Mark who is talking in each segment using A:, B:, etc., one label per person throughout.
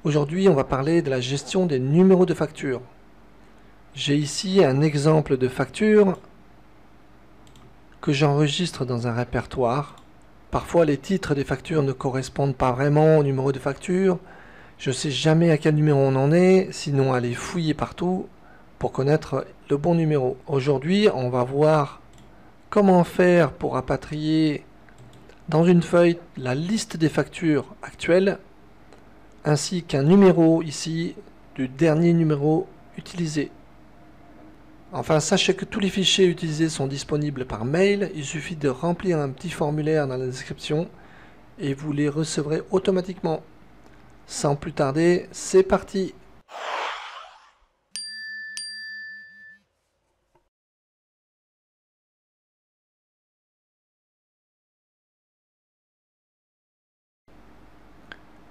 A: Aujourd'hui, on va parler de la gestion des numéros de facture. J'ai ici un exemple de facture que j'enregistre dans un répertoire. Parfois, les titres des factures ne correspondent pas vraiment au numéro de facture. Je ne sais jamais à quel numéro on en est, sinon aller fouiller partout pour connaître le bon numéro. Aujourd'hui, on va voir comment faire pour rapatrier dans une feuille la liste des factures actuelles ainsi qu'un numéro ici du dernier numéro utilisé. Enfin, sachez que tous les fichiers utilisés sont disponibles par mail. Il suffit de remplir un petit formulaire dans la description et vous les recevrez automatiquement. Sans plus tarder, c'est parti!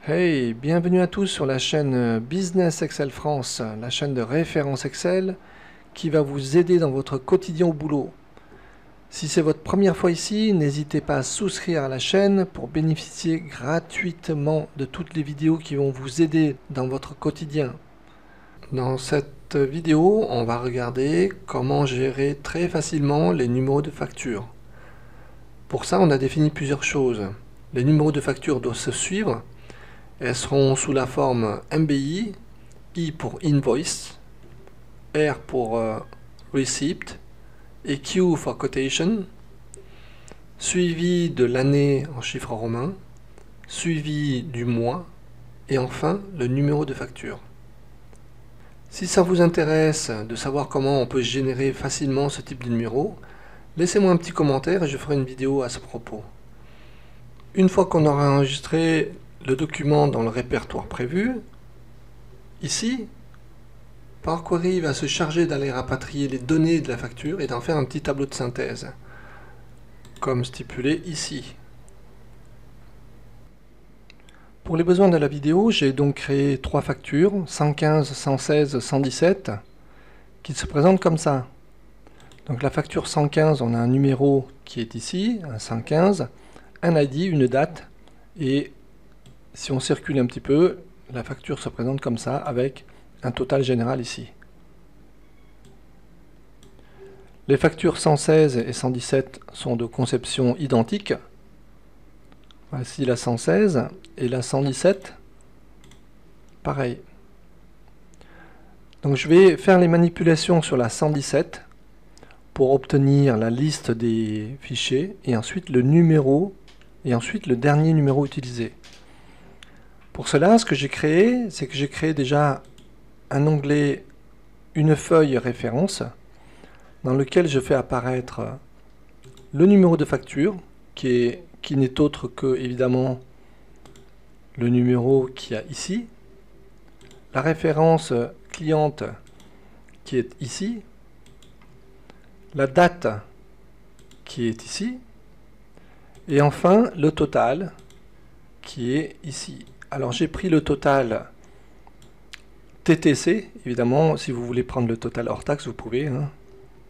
A: Hey, bienvenue à tous sur la chaîne Business Excel France, la chaîne de référence Excel qui va vous aider dans votre quotidien au boulot. Si c'est votre première fois ici, n'hésitez pas à souscrire à la chaîne pour bénéficier gratuitement de toutes les vidéos qui vont vous aider dans votre quotidien. Dans cette vidéo, on va regarder comment gérer très facilement les numéros de facture. Pour ça, on a défini plusieurs choses. Les numéros de facture doivent se suivre. Elles seront sous la forme MBI, I pour Invoice, R pour Receipt et Q for Quotation, suivi de l'année en chiffres romains, suivi du mois et enfin le numéro de facture. Si ça vous intéresse de savoir comment on peut générer facilement ce type de numéro, laissez-moi un petit commentaire et je ferai une vidéo à ce propos. Une fois qu'on aura enregistré le document dans le répertoire prévu, ici, Power Query va se charger d'aller rapatrier les données de la facture et d'en faire un petit tableau de synthèse, comme stipulé ici. Pour les besoins de la vidéo, j'ai donc créé trois factures, 115, 116, 117, qui se présentent comme ça. Donc la facture 115, on a un numéro qui est ici, un 115, un ID, une date, et si on circule un petit peu, la facture se présente comme ça, avec un total général ici. Les factures 116 et 117 sont de conception identique. Voici la 116 et la 117, pareil. Donc je vais faire les manipulations sur la 117 pour obtenir la liste des fichiers et ensuite le numéro et ensuite le dernier numéro utilisé. Pour cela, ce que j'ai créé, c'est que j'ai créé déjà un onglet, une feuille référence, dans lequel je fais apparaître le numéro de facture, qui n'est autre que, évidemment, le numéro qu'il y a ici, la référence cliente qui est ici, la date qui est ici, et enfin le total qui est ici. Alors j'ai pris le total TTC, évidemment, si vous voulez prendre le total hors taxe, vous pouvez, hein.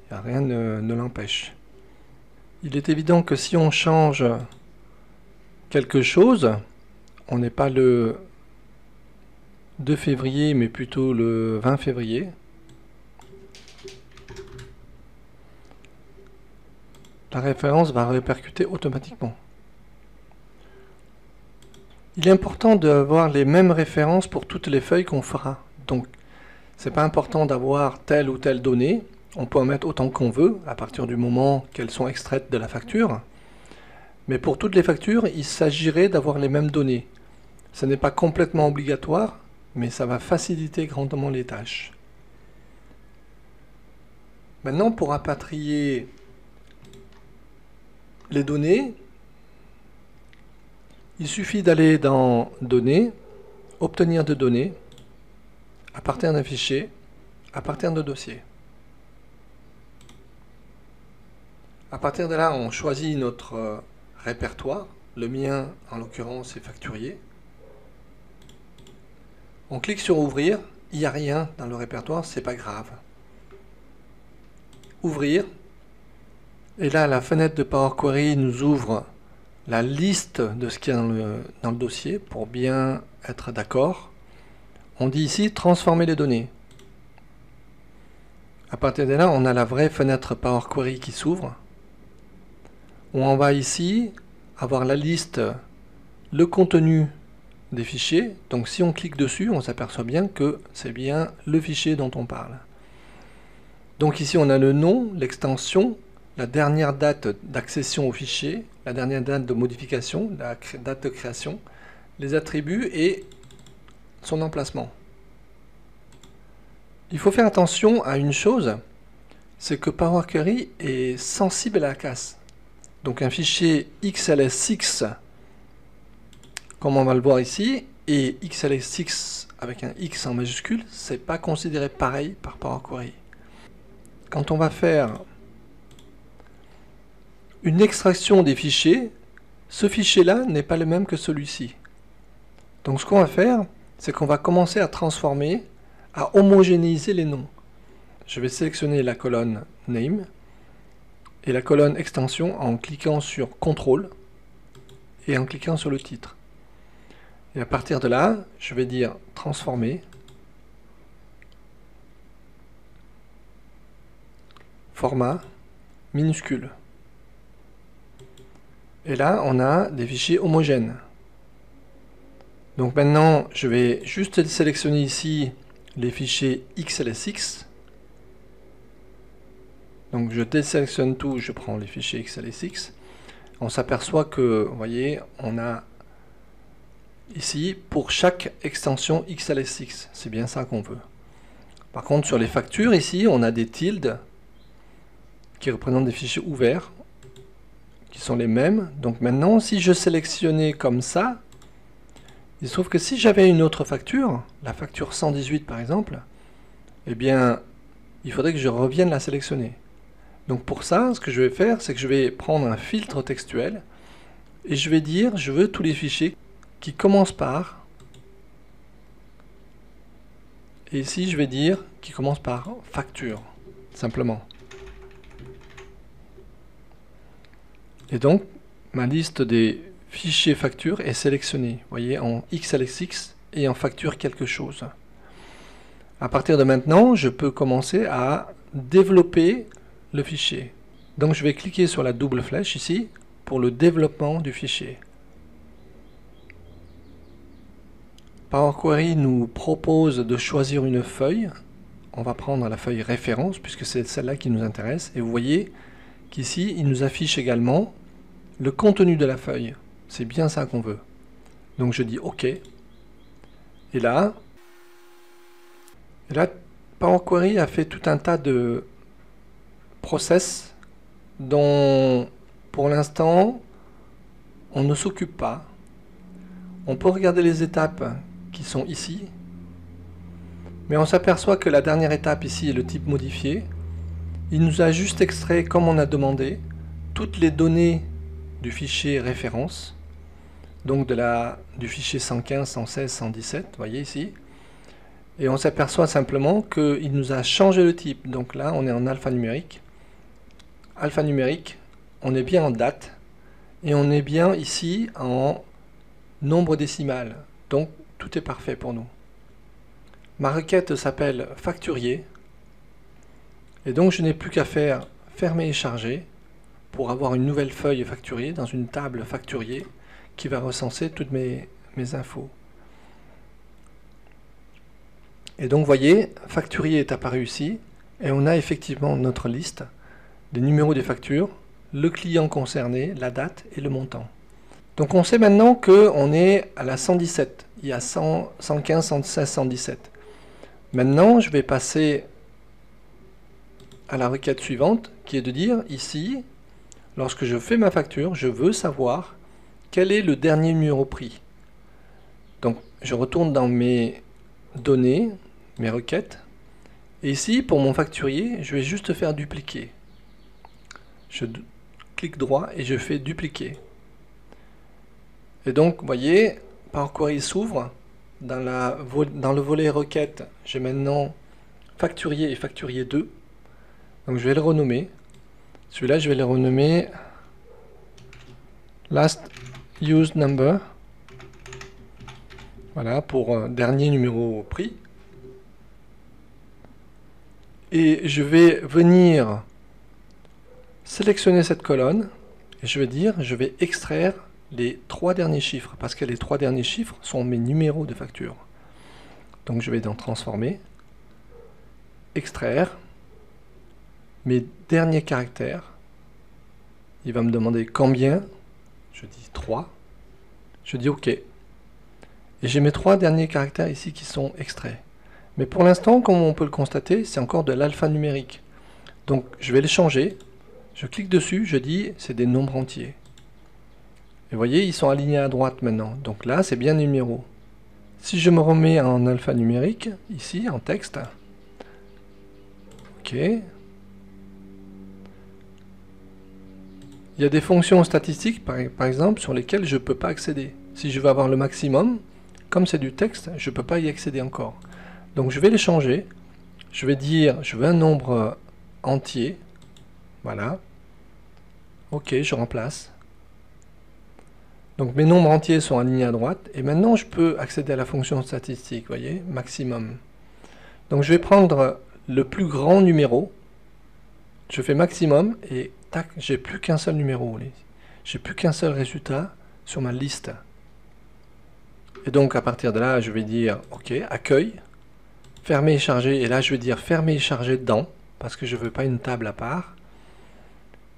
A: Rien ne l'empêche. Il est évident que si on change quelque chose, on n'est pas le 2 février, mais plutôt le 20 février. La référence va répercuter automatiquement. Il est important d'avoir les mêmes références pour toutes les feuilles qu'on fera. Donc, c'est pas important d'avoir telle ou telle donnée. On peut en mettre autant qu'on veut, à partir du moment qu'elles sont extraites de la facture. Mais pour toutes les factures, il s'agirait d'avoir les mêmes données. Ce n'est pas complètement obligatoire, mais ça va faciliter grandement les tâches. Maintenant, pour rapatrier les données, il suffit d'aller dans Données, Obtenir de données, à partir d'un fichier, à partir de dossier. À partir de là, on choisit notre répertoire. Le mien, en l'occurrence, est facturier. On clique sur Ouvrir. Il n'y a rien dans le répertoire, c'est pas grave. Ouvrir. Et là, la fenêtre de Power Query nous ouvre la liste de ce qu'il y a dans le dossier pour bien être d'accord. on dit ici transformer les données. À partir de là, on a la vraie fenêtre Power Query qui s'ouvre, où on va ici avoir la liste, le contenu des fichiers. Donc si on clique dessus, on s'aperçoit bien que c'est bien le fichier dont on parle. Donc ici on a le nom, l'extension, la dernière date d'accession au fichier, la dernière date de modification, la date de création, les attributs et son emplacement. Il faut faire attention à une chose, c'est que Power Query est sensible à la casse. Donc un fichier XLSX, comme on va le voir ici, et XLSX avec un X en majuscule, c'est pas considéré pareil par Power Query. Quand on va faire une extraction des fichiers, ce fichier-là n'est pas le même que celui-ci. Donc ce qu'on va faire, c'est qu'on va commencer à transformer, à homogénéiser les noms. Je vais sélectionner la colonne Name et la colonne Extension en cliquant sur CTRL et en cliquant sur le titre. Et à partir de là, je vais dire transformer, format, minuscule. Et là, on a des fichiers homogènes. Donc maintenant, je vais juste sélectionner ici les fichiers XLSX. Donc je désélectionne tout, je prends les fichiers XLSX. On s'aperçoit que, vous voyez, on a ici pour chaque extension XLSX. C'est bien ça qu'on veut. Par contre, sur les factures, ici, on a des tildes qui représentent des fichiers ouverts, qui sont les mêmes. Donc maintenant, si je sélectionnais comme ça, il se trouve que si j'avais une autre facture, la facture 118 par exemple, eh bien, il faudrait que je revienne la sélectionner. Donc pour ça, ce que je vais faire, c'est que je vais prendre un filtre textuel et je vais dire, je veux tous les fichiers qui commencent par, et ici je vais dire, qui commencent par facture, simplement. Et donc, ma liste des fichiers factures est sélectionnée, vous voyez, en XLSX et en facture quelque chose. À partir de maintenant, je peux commencer à développer le fichier. Donc je vais cliquer sur la double flèche ici pour le développement du fichier. Power Query nous propose de choisir une feuille. On va prendre la feuille référence puisque c'est celle-là qui nous intéresse. Et vous voyez qu'ici, il nous affiche également le contenu de la feuille. C'est bien ça qu'on veut. Donc je dis OK. Et là, Power Query a fait tout un tas de process dont pour l'instant on ne s'occupe pas. On peut regarder les étapes qui sont ici, mais on s'aperçoit que la dernière étape ici est le type modifié. Il nous a juste extrait, comme on a demandé, toutes les données du fichier référence, donc du fichier 115, 116, 117, vous voyez ici. Et on s'aperçoit simplement qu'il nous a changé le type. Donc là, on est en alphanumérique. Alphanumérique, on est bien en date, et on est bien ici en nombre décimal. Donc tout est parfait pour nous. Ma requête s'appelle facturier, et donc je n'ai plus qu'à faire fermer et charger pour avoir une nouvelle feuille facturier dans une table facturier qui va recenser toutes mes infos. Et donc vous voyez, facturier est apparu ici, et on a effectivement notre liste, les numéros des factures, le client concerné, la date et le montant. Donc on sait maintenant qu'on est à la 117, il y a 100, 115, 116, 117. Maintenant je vais passer à la requête suivante, qui est de dire ici, lorsque je fais ma facture, je veux savoir quel est le dernier numéro pris. Donc je retourne dans mes données, mes requêtes, et ici pour mon facturier, je vais juste faire dupliquer. Je clique droit et je fais dupliquer. Et donc vous voyez, Power Query s'ouvre, dans le volet requête, j'ai maintenant facturier et facturier 2. Donc je vais le renommer. Celui-là, je vais le renommer Last Used Number. Voilà, pour dernier numéro prix. Et je vais venir sélectionner cette colonne et je vais dire, je vais extraire les 3 derniers chiffres parce que les 3 derniers chiffres sont mes numéros de facture. Donc je vais dans transformer, extraire mes derniers caractères. Il va me demander combien, je dis 3, je dis OK. Et j'ai mes 3 derniers caractères ici qui sont extraits. Mais pour l'instant, comme on peut le constater, c'est encore de l'alphanumérique. Donc je vais les changer. Je clique dessus, je dis c'est des nombres entiers. Et vous voyez, ils sont alignés à droite maintenant. Donc là, c'est bien numéro. Si je me remets en alphanumérique, ici, en texte, OK. Il y a des fonctions statistiques, par exemple, sur lesquelles je ne peux pas accéder. Si je veux avoir le maximum, comme c'est du texte, je ne peux pas y accéder encore. Donc je vais les changer. Je vais dire, je veux un nombre entier. Voilà. OK, je remplace. Donc mes nombres entiers sont alignés à droite. Et maintenant, je peux accéder à la fonction statistique, vous voyez, maximum. Donc je vais prendre le plus grand numéro. Je fais maximum et tac, j'ai plus qu'un seul numéro. J'ai plus qu'un seul résultat sur ma liste. Et donc à partir de là, je vais dire OK, accueil, fermer et charger. Et là, je vais dire fermer et charger dans, parce que je ne veux pas une table à part.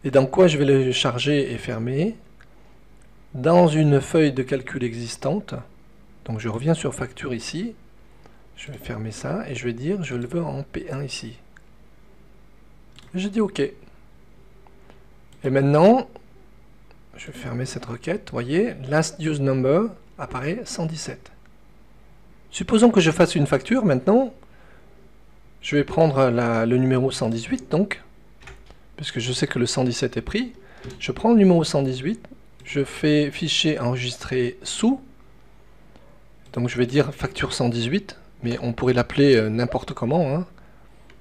A: Et dans quoi je vais le charger et fermer? Dans une feuille de calcul existante. Donc je reviens sur facture ici. Je vais fermer ça et je vais dire je le veux en P1 ici. Je dis OK. Et maintenant, je vais fermer cette requête. Vous voyez, last used number apparaît 117. Supposons que je fasse une facture maintenant. Je vais prendre le numéro 118 donc, puisque je sais que le 117 est pris. Je prends le numéro 118, je fais fichier enregistré sous. Donc je vais dire facture 118, mais on pourrait l'appeler n'importe comment, hein,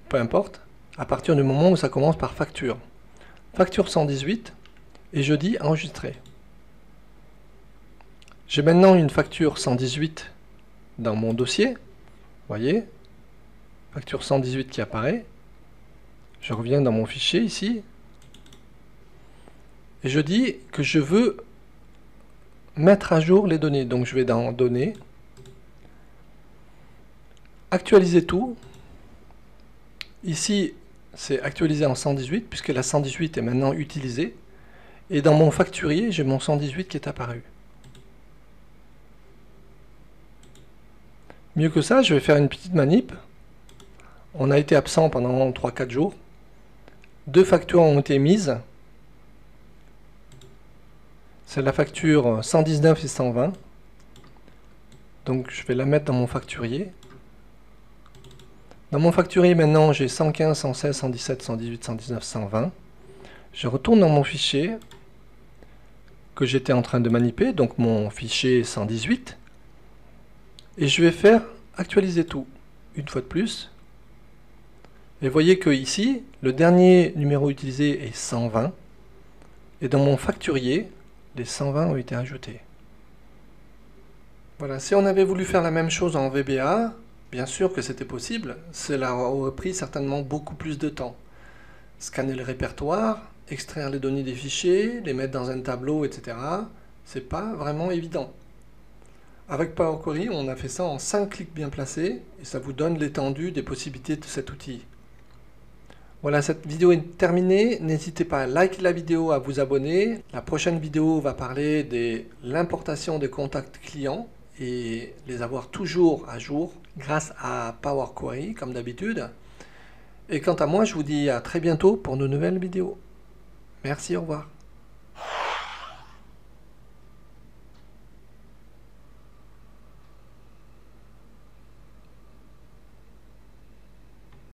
A: peu importe, à partir du moment où ça commence par facture. Facture 118, et je dis enregistrer. J'ai maintenant une facture 118 dans mon dossier, vous voyez, facture 118 qui apparaît. Je reviens dans mon fichier ici, et je dis que je veux mettre à jour les données. Donc je vais dans données, actualiser tout. Ici, c'est actualisé en 118, puisque la 118 est maintenant utilisée. Et dans mon facturier, j'ai mon 118 qui est apparu. Mieux que ça, je vais faire une petite manip. On a été absent pendant 3-4 jours. 2 factures ont été mises. C'est la facture 119 et 120. Donc je vais la mettre dans mon facturier. Dans mon facturier maintenant, j'ai 115, 116, 117, 118, 119, 120. Je retourne dans mon fichier que j'étais en train de manipuler, donc mon fichier 118. Et je vais faire actualiser tout, une fois de plus. Et vous voyez que ici, le dernier numéro utilisé est 120. Et dans mon facturier, les 120 ont été ajoutés. Voilà, si on avait voulu faire la même chose en VBA, bien sûr que c'était possible, cela aurait pris certainement beaucoup plus de temps. Scanner le répertoire, extraire les données des fichiers, les mettre dans un tableau, etc. C'est pas vraiment évident. Avec Power Query, on a fait ça en 5 clics bien placés et ça vous donne l'étendue des possibilités de cet outil. Voilà, cette vidéo est terminée. N'hésitez pas à liker la vidéo, à vous abonner. La prochaine vidéo va parler de l'importation des contacts clients et les avoir toujours à jour grâce à Power Query, comme d'habitude. Et quant à moi, je vous dis à très bientôt pour de nouvelles vidéos. Merci, au revoir.